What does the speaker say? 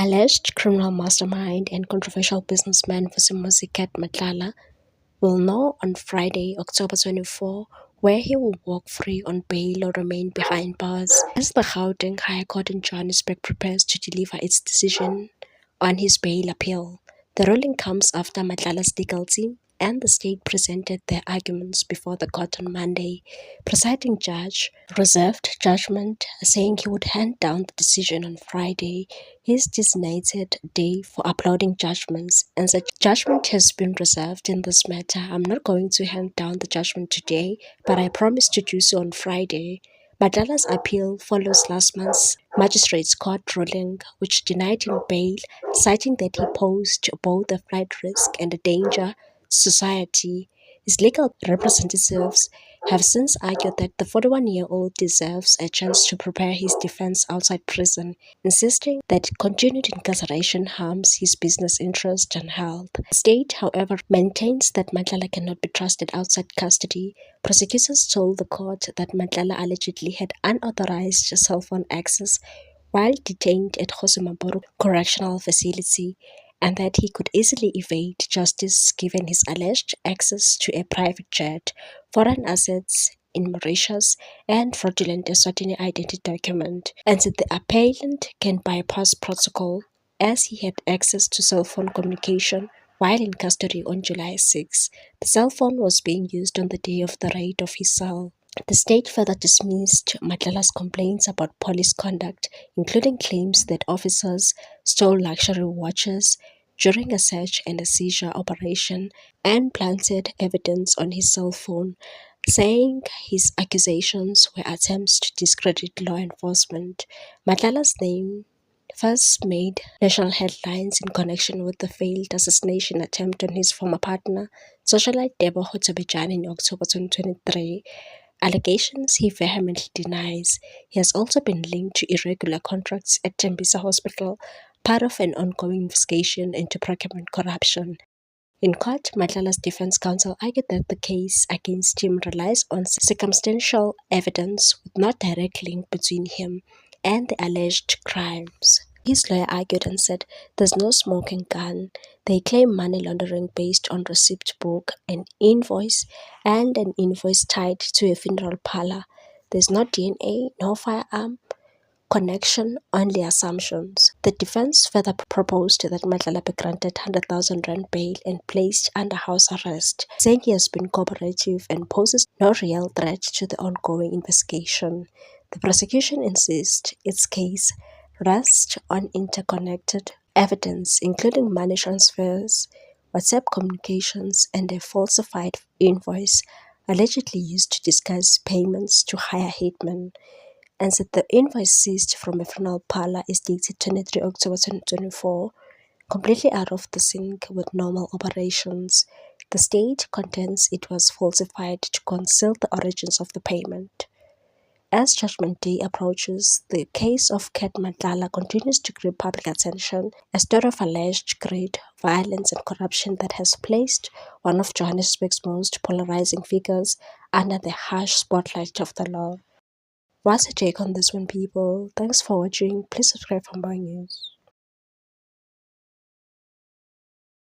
Alleged criminal mastermind and controversial businessman Vusimuzi Cat Matlala will know on Friday, October 24, where he will walk free on bail or remain behind bars as the Gauteng High Court in Johannesburg prepares to deliver its decision on his bail appeal. The ruling comes after Matlala's legal team and the state presented their arguments before the court on Monday. Presiding judge reserved judgment, saying he would hand down the decision on Friday, his designated day for uploading judgments, and said judgment has been reserved in this matter. I'm not going to hand down the judgment today, but I promise to do so on Friday. Matlala's appeal follows last month's magistrates' court ruling, which denied him bail, citing that he posed both a flight risk and a danger to society. His legal representatives have since argued that the 41-year-old deserves a chance to prepare his defense outside prison, insisting that continued incarceration harms his business interest and health. The state, however, maintains that Matlala cannot be trusted outside custody. Prosecutors told the court that Matlala allegedly had unauthorized cell phone access while detained at Kgosi Correctional Facility, and that he could easily evade justice given his alleged access to a private jet, foreign assets in Mauritius, and fraudulent Eswatini identity document, and that the appellant can bypass protocol as he had access to cell phone communication while in custody on July 6. The cell phone was being used on the day of the raid of his cell. The state further dismissed Matlala's complaints about police conduct, including claims that officers stole luxury watches during a search and a seizure operation and planted evidence on his cell phone, saying his accusations were attempts to discredit law enforcement. Matlala's name first made national headlines in connection with the failed assassination attempt on his former partner, socialite Teboho Tshobejane, in October 2023. Allegations he vehemently denies. He has also been linked to irregular contracts at Tembisa Hospital, part of an ongoing investigation into procurement corruption. In court, Matlala's defense counsel argued that the case against him relies on circumstantial evidence with no direct link between him and the alleged crimes. His lawyer argued and said, "There's no smoking gun. They claim money laundering based on receipt book, an invoice, and an invoice tied to a funeral parlor. There's no DNA, no firearm connection, only assumptions." The defense further proposed that Matlala be granted 100,000 rand bail and placed under house arrest, saying he has been cooperative and poses no real threat to the ongoing investigation. The prosecution insists its case rests on interconnected evidence, including money transfers, WhatsApp communications, and a falsified invoice allegedly used to disguise payments to hire hitmen, and said the invoice seized from a funeral parlor is dated 23 October 2024, completely out of the sync with normal operations. The state contends it was falsified to conceal the origins of the payment. As Judgment Day approaches, the case of Cat Matlala continues to grip public attention, a story of alleged greed, violence, and corruption that has placed one of Johannesburg's most polarizing figures under the harsh spotlight of the law. What's your take on this one, people? Thanks for watching. Please subscribe for more news.